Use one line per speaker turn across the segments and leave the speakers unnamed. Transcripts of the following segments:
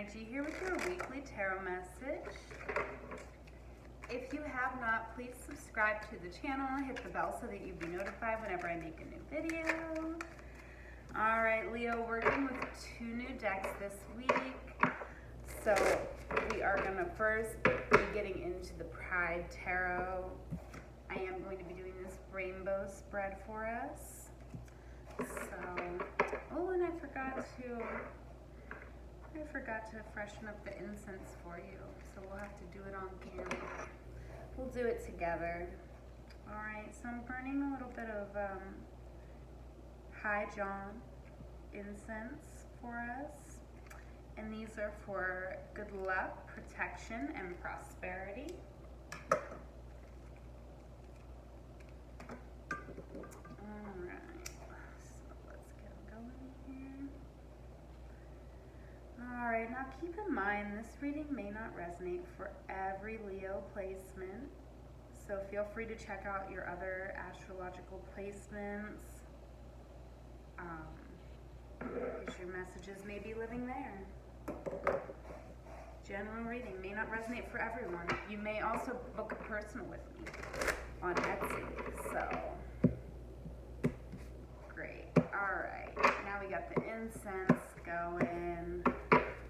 Amyenergy here with your weekly tarot message. If you have not, please subscribe to the channel, hit the bell so that you'll be notified whenever I make a new video. Alright, Leo, working with 2 new decks this week. So we are going to first be getting into the Pride Tarot. I am going to be doing this rainbow spread for us. So, oh, and I forgot to freshen up the incense for you. So we'll have to do it on camera. We'll do it together. Alright, so I'm burning a little bit of High John incense for us. And these are for good luck, protection, and prosperity. Alright, now keep in mind this reading may not resonate for every Leo placement, so feel free to check out your other astrological placements, because your messages may be living there. General reading may not resonate for everyone. You may also book a personal with me on Etsy, so great. Alright, now we got the incense going.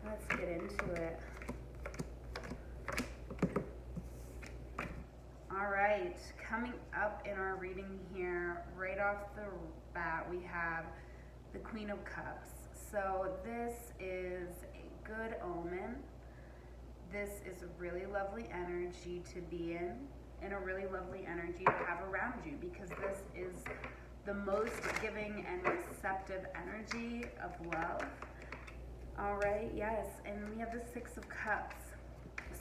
Let's get into it. All right, coming up in our reading here, right off the bat, we have the Queen of Cups. So this is a good omen. This is a really lovely energy to be in, and a really lovely energy to have around you, because this is the most giving and receptive energy of love. All right, yes, and we have the 6 of Cups.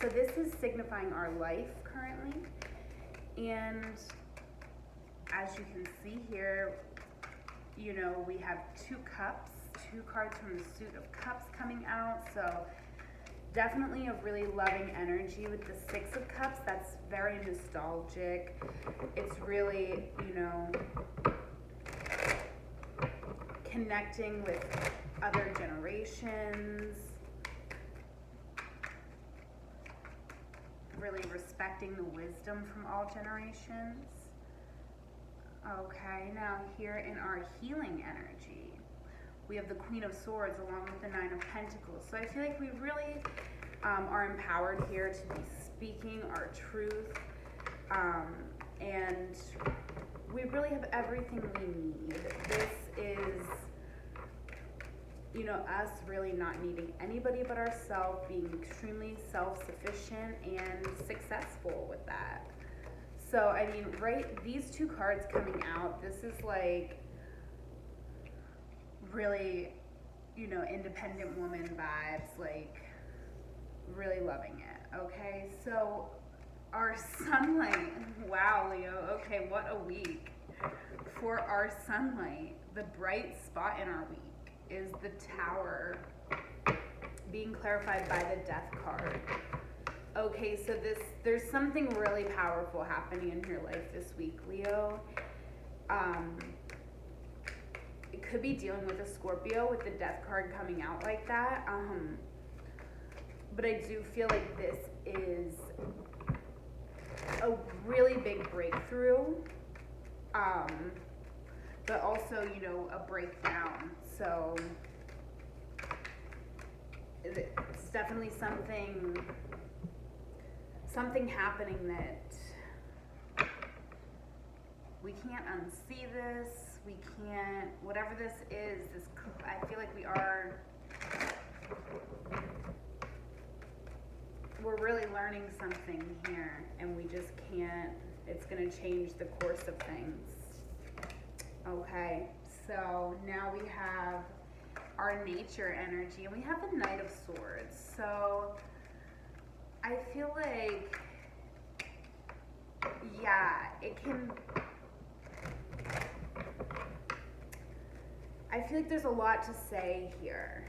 So this is signifying our life currently. And as you can see here, you know, we have 2 cups, 2 cards from the Suit of Cups coming out. So definitely a really loving energy with the 6 of Cups. That's very nostalgic. It's really, you know, connecting with other generations, really respecting the wisdom from all generations. Okay, now here in our healing energy, we have the Queen of Swords along with the 9 of Pentacles. So I feel like we really are empowered here to be speaking our truth, and we really have everything we need. This is, you know, us really not needing anybody but ourselves, being extremely self-sufficient and successful with that. So, I mean, right, these 2 cards coming out, this is like really, you know, independent woman vibes, like really loving it. Okay, so our sunlight, wow, Leo, okay, what a week. For our sunlight, the bright spot in our week is the Tower, being clarified by the Death card. Okay, so there's something really powerful happening in your life this week, Leo. It could be dealing with a Scorpio with the Death card coming out like that. But I do feel like this is a really big breakthrough. But also, you know, a breakdown. So it's definitely something happening that we can't unsee this. We can't, whatever this is, I feel like we're really learning something here, and we just can't, it's going to change the course of things. Okay, so now we have our nature energy, and we have the Knight of Swords. So I feel like, yeah, I feel like there's a lot to say here.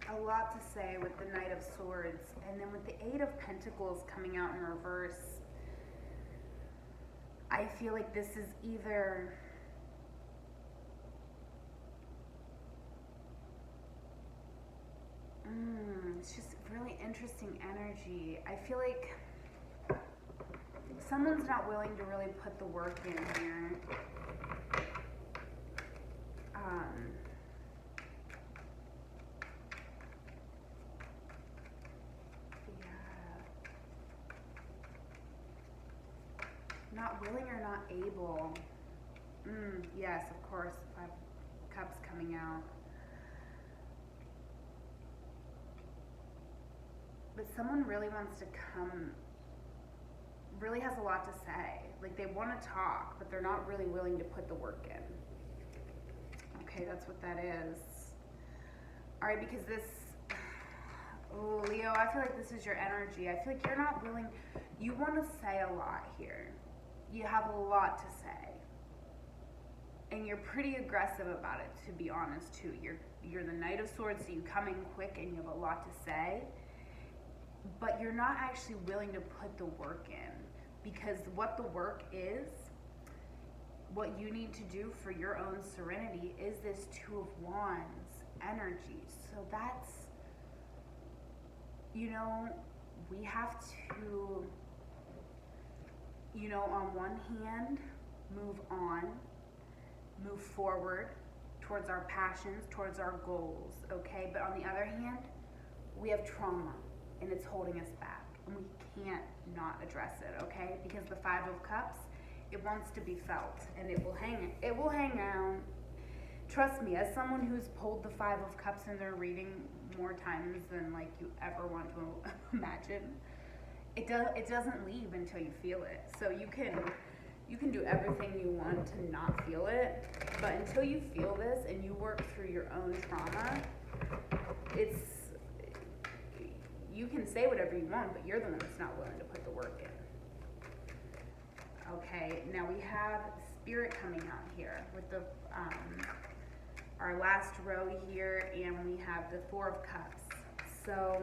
A lot to say with the Knight of Swords, and then with the 8 of Pentacles coming out in reverse. I feel like this is either It's just really interesting energy. I feel like someone's not willing to really put the work in here. Not willing or not able. Yes, of course. 5 cups coming out. But someone really wants to come, really has a lot to say. Like they want to talk, but they're not really willing to put the work in. Okay, that's what that is. All right, because this, oh, Leo, I feel like this is your energy. I feel like you're not willing, you want to say a lot here. You have a lot to say. And you're pretty aggressive about it, to be honest, too. You're the Knight of Swords, so you come in quick and you have a lot to say. But you're not actually willing to put the work in. Because what the work is, what you need to do for your own serenity is this Two of Wands energy. So that's, we have to, on one hand, move on, move forward towards our passions, towards our goals, okay? But on the other hand, we have trauma and it's holding us back and we can't not address it, okay? Because the 5 of Cups, it wants to be felt and it will hang out. Trust me, as someone who's pulled the 5 of Cups in their reading more times than like you ever want to imagine, it doesn't leave until you feel it. So you can do everything you want to not feel it, but until you feel this and you work through your own trauma, you can say whatever you want, but you're the one that's not willing to put the work in. Okay, now we have Spirit coming out here with the our last row here, and we have the 4 of Cups. So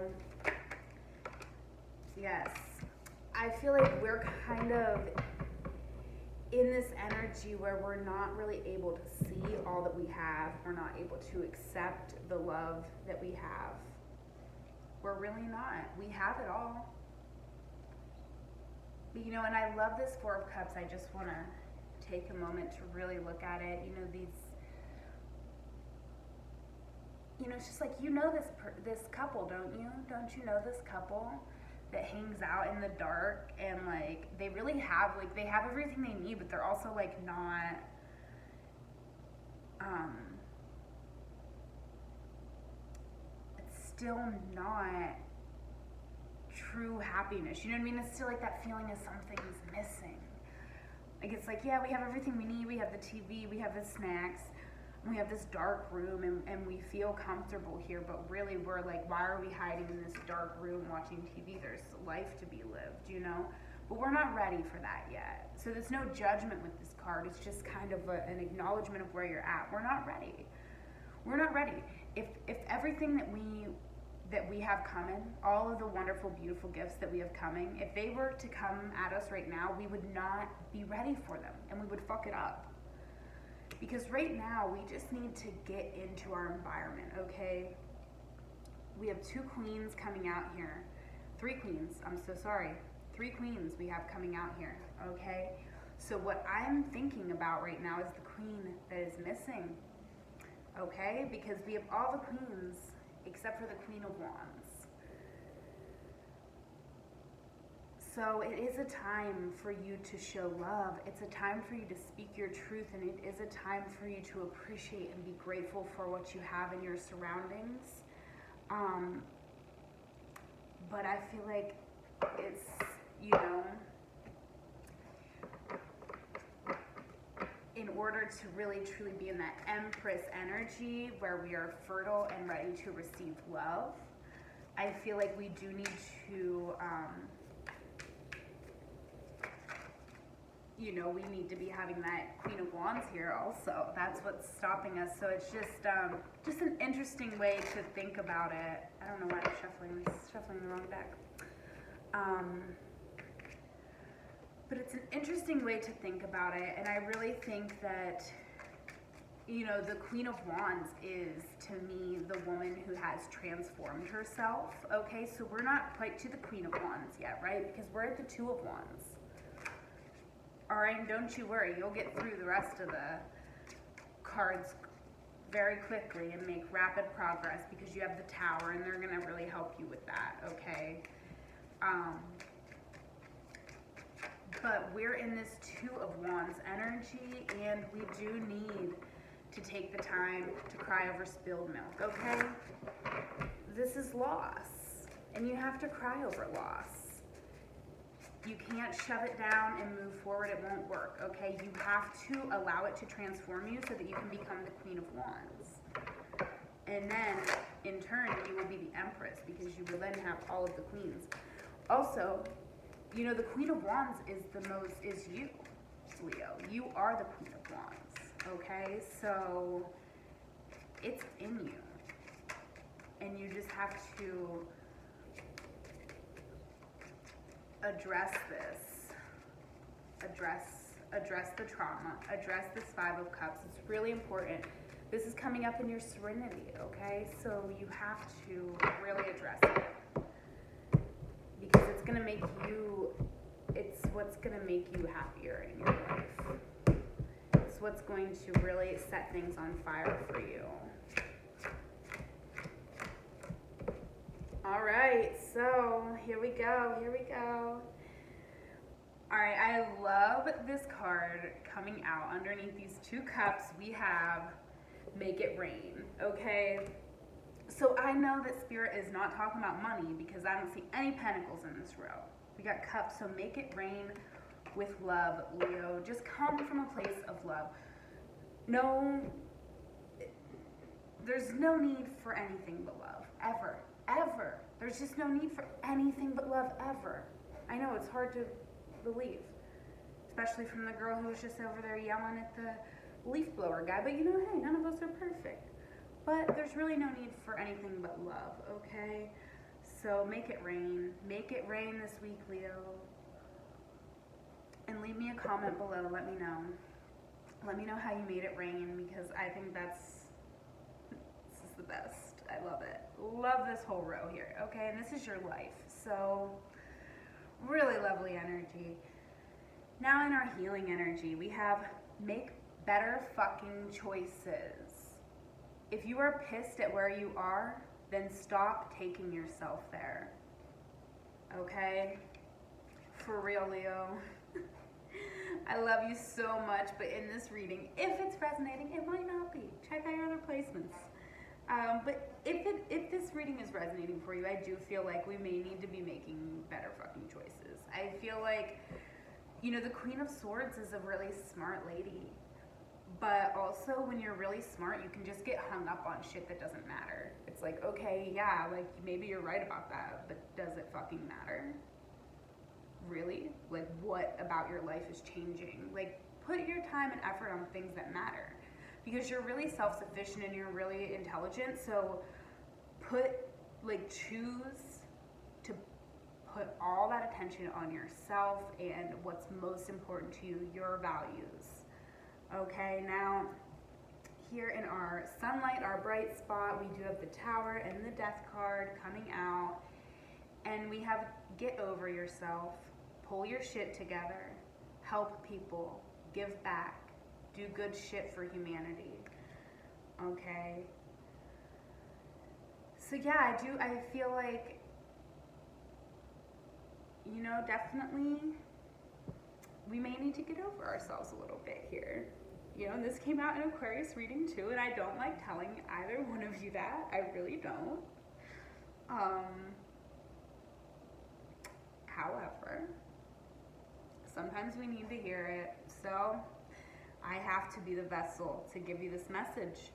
yes, I feel like we're kind of in this energy where we're not really able to see all that we have. We're not able to accept the love that we have. We're really not. We have it all. But, and I love this 4 of Cups. I just want to take a moment to really look at it. It's just like, this couple, don't you? Don't you know this couple that hangs out in the dark and like they really have they have everything they need, but they're also like not it's still not true happiness. You know what I mean? It's still like that feeling of something's missing. Like it's like, yeah, we have everything we need. We have the TV, we have the snacks, we have this dark room, and we feel comfortable here, but really we're like, why are we hiding in this dark room watching TV? There's life to be lived, But we're not ready for that yet. So there's no judgment with this card. It's just kind of an acknowledgement of where you're at. We're not ready. We're not ready. If everything that we have coming, all of the wonderful, beautiful gifts that we have coming, if they were to come at us right now, we would not be ready for them, and we would fuck it up. Because right now, we just need to get into our environment, okay? We have 2 queens coming out here. 3 queens, I'm so sorry. 3 queens we have coming out here, okay? So what I'm thinking about right now is the queen that is missing, okay? Because we have all the queens except for the Queen of Wands. So it is a time for you to show love. It's a time for you to speak your truth, and it is a time for you to appreciate and be grateful for what you have in your surroundings. But I feel like it's, in order to really truly be in that Empress energy where we are fertile and ready to receive love, I feel like we do need to, we need to be having that Queen of Wands here also. That's what's stopping us. So it's just an interesting way to think about it. I don't know why I'm shuffling the wrong deck. But it's an interesting way to think about it, and I really think that you know, the Queen of Wands is, to me, the woman who has transformed herself. Okay, so we're not quite to the Queen of Wands yet, right? Because we're at the Two of Wands. All right, don't you worry. You'll get through the rest of the cards very quickly and make rapid progress because you have the Tower and they're going to really help you with that, okay? But we're in this Two of Wands energy, and we do need to take the time to cry over spilled milk, okay? This is loss, and you have to cry over loss. You can't shove it down and move forward. It won't work, okay? You have to allow it to transform you so that you can become the Queen of Wands. And then, in turn, you will be the Empress because you will then have all of the queens. Also, you know, the Queen of Wands is you, Leo. You are the Queen of Wands, okay? So, it's in you. And you just have to address this. Address the trauma. Address this Five of Cups. It's really important. This is coming up in your serenity, okay? So you have to really address it. Because it's gonna make you, it's what's gonna make you happier in your life. It's what's going to really set things on fire for you. All right, so here we go. All right, I love this card coming out. Underneath these two cups, we have Make It Rain, okay? So I know that Spirit is not talking about money because I don't see any pentacles in this row. We got cups, so make it rain with love, Leo. Just come from a place of love. No, there's no need for anything but love, ever. There's just no need for anything but love, ever. I know it's hard to believe, especially from the girl who was just over there yelling at the leaf blower guy, but you know, hey, none of us are perfect. But there's really no need for anything but love, okay? So make it rain. Make it rain this week, Leo. And leave me a comment below. Let me know. Let me know how you made it rain because I think this is the best. I love it. Love this whole row here, okay? And this is your life. So really lovely energy. Now in our healing energy, we have make better fucking choices. If you are pissed at where you are, then stop taking yourself there. Okay? For real, Leo. I love you so much, but in this reading, if it's resonating, it might not be. Check out your other placements. But if this reading is resonating for you, I do feel like we may need to be making better fucking choices. I feel like, you know, the Queen of Swords is a really smart lady. But also, when you're really smart, you can just get hung up on shit that doesn't matter. It's like, okay, yeah, like, maybe you're right about that, but does it fucking matter? Really? Like, what about your life is changing? Like, put your time and effort on things that matter. Because you're really self-sufficient and you're really intelligent, so choose to put all that attention on yourself and what's most important to you, your values. Okay, now here in our sunlight, our bright spot, we do have the Tower and the Death card coming out. And we have get over yourself, pull your shit together, help people, give back, do good shit for humanity. Okay? So yeah, I feel like, you know, definitely we may need to get over ourselves a little bit here. You know, this came out in Aquarius reading too, and I don't like telling either one of you that. I really don't. However, sometimes we need to hear it, so I have to be the vessel to give you this message.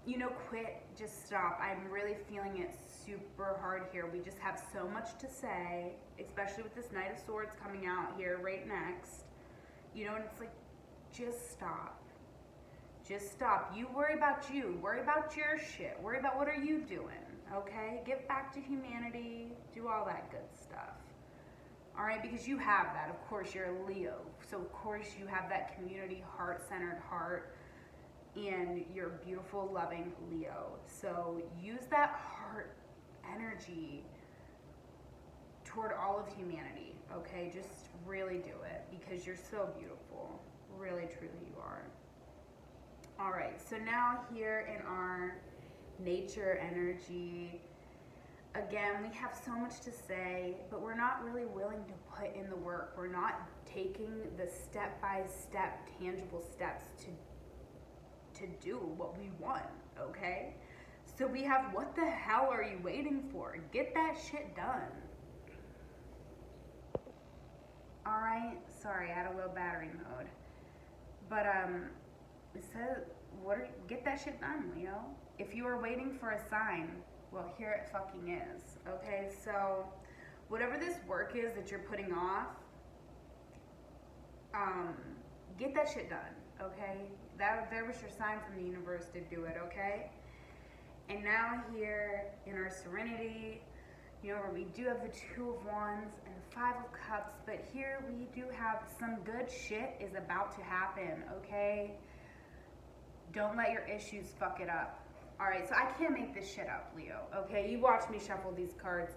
You know, quit, just stop. I'm really feeling it super hard here. We just have so much to say, especially with this Knight of Swords coming out here right next. You know, and it's like, just stop. Just stop. You worry about you. Worry about your shit. Worry about what are you doing, okay? Give back to humanity. Do all that good stuff. All right, because you have that. Of course, you're a Leo. So, of course, you have that community, heart-centered heart. and you're a beautiful, loving Leo. So use that heart energy toward all of humanity, okay? Just really do it because you're so beautiful. Really, truly you are. All right, so now here in our nature energy, again, we have so much to say, but we're not really willing to put in the work. We're not taking the step-by-step, tangible steps to do what we want, okay? So we have, what the hell are you waiting for? Get that shit done. All right, sorry, I had a low battery mode. But it says, get that shit done, Leo. If you are waiting for a sign, well, here it fucking is, okay? So whatever this work is that you're putting off, get that shit done, okay? There was your sign from the universe to do it, okay? And now here in our serenity, you know, where we do have the Two of Wands and the Five of Cups, but here we do have some good shit is about to happen, okay? Don't let your issues fuck it up. All right, so I can't make this shit up, Leo, okay? You watch me shuffle these cards.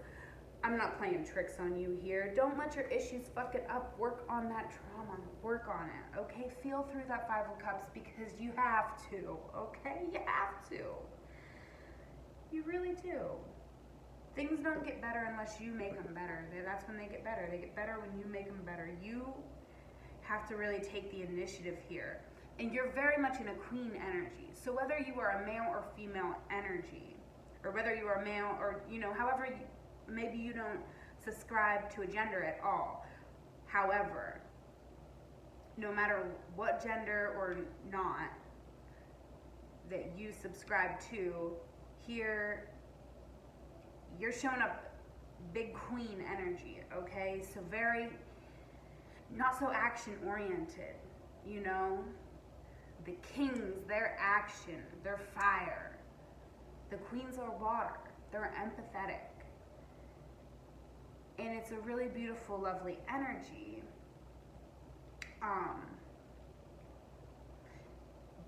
I'm not playing tricks on you here. Don't let your issues fuck it up. Work on that trauma. Work on it, okay? Feel through that Five of Cups because you have to, okay? You have to. You really do. Things don't get better unless you make them better. That's when they get better. They get better when you make them better. You have to really take the initiative here. And you're very much in a queen energy. So whether you are a male or female energy, or whether you are male or, you know, however, maybe you don't subscribe to a gender at all. However, no matter what gender or not that you subscribe to, here, you're showing up big queen energy, okay? So very, not so action oriented, you know? The kings, their action, their fire. The queens are water, they're empathetic. And it's a really beautiful, lovely energy.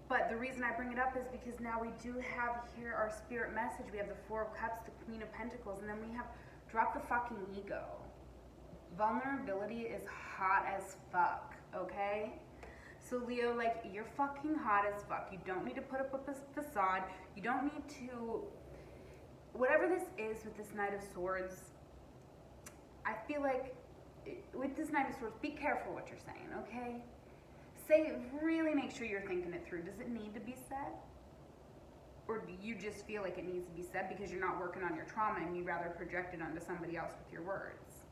But the reason I bring it up is because now we do have here our spirit message. We have the Four of Cups, the Queen of Pentacles, and then we have drop the fucking ego. Vulnerability is hot as fuck, okay? So Leo, like, you're fucking hot as fuck. You don't need to put up a facade. You don't need to, whatever this is with this Knight of Swords, I feel like with this Knight of Swords, be careful what you're saying, okay? Really make sure you're thinking it through. Does it need to be said? Or do you just feel like it needs to be said because you're not working on your trauma and you'd rather project it onto somebody else with your words?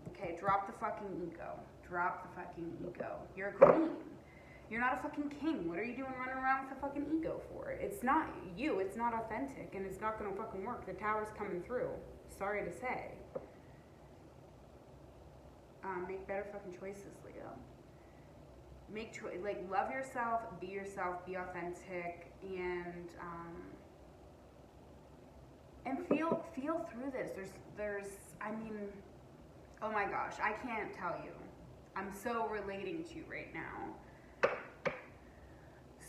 Okay, drop the fucking ego. Drop the fucking ego. You're a queen. You're not a fucking king. What are you doing running around with a fucking ego for? It's not you. It's not authentic and it's not gonna fucking work. The tower's coming through. Sorry to say. Make better fucking choices, Leo. Love yourself, be authentic, and feel through this. I mean, oh my gosh, I can't tell you. I'm so relating to you right now.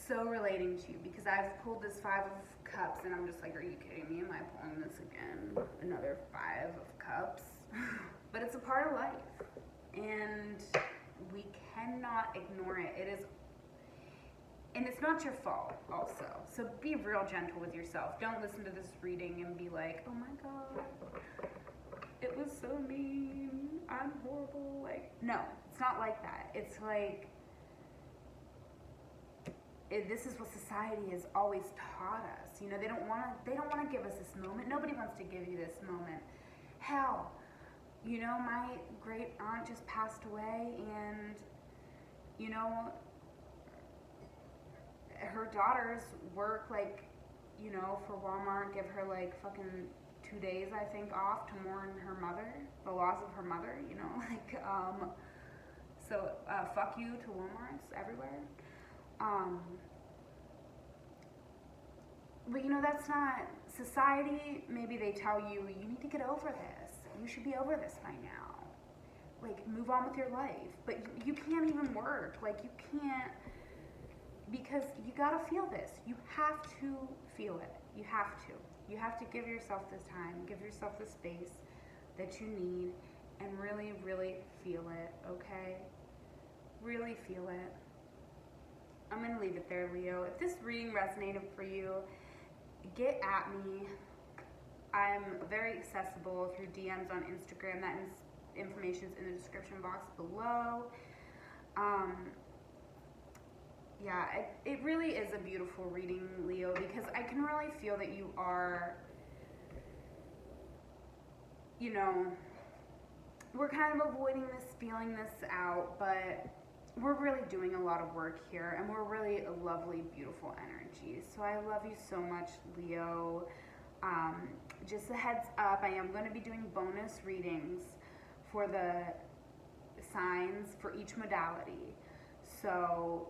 So relating to you because I've pulled this Five of Cups and I'm just like, are you kidding me? Am I pulling this again? Another Five of Cups. But it's a part of life. And we cannot ignore it. And it's not your fault also. So be real gentle with yourself. Don't listen to this reading and be like, oh my God, it was so mean. I'm horrible. Like, no, it's not like that. It's like, this is what society has always taught us. You know, they don't want to give us this moment. Nobody wants to give you this moment. Hell, you know, my great aunt just passed away and, you know, her daughters work like, you know, for Walmart, give her like fucking 2 days, I think, off to mourn her mother, the loss of her mother, you know, like, so fuck you to Walmarts everywhere. But you know, that's not society. Maybe they tell you, you need to get over this. You should be over this by now. Like, move on with your life. But you can't even work. Like, you can't, because you gotta feel this. You have to feel it. You have to. You have to give yourself the time, give yourself the space that you need, and really, really feel it, okay? Really feel it. I'm gonna leave it there, Leo. If this reading resonated for you, get at me. I'm very accessible through DMs on Instagram. That information is in the description box below. Yeah, it really is a beautiful reading, Leo, because I can really feel that you are, you know, we're kind of avoiding this, feeling this out, but we're really doing a lot of work here, and we're really a lovely, beautiful energy. So I love you so much, Leo. Just a heads up, I am going to be doing bonus readings for the signs for each modality. So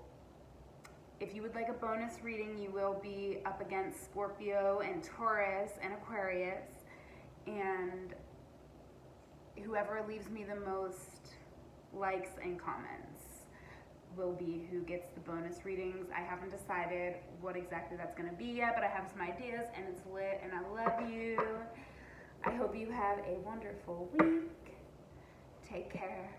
if you would like a bonus reading, you will be up against Scorpio and Taurus and Aquarius, and whoever leaves me the most likes and comments will be who gets the bonus readings. I haven't decided what exactly that's going to be yet, but I have some ideas, and it's lit, and I love you. I hope you have a wonderful week. Take care.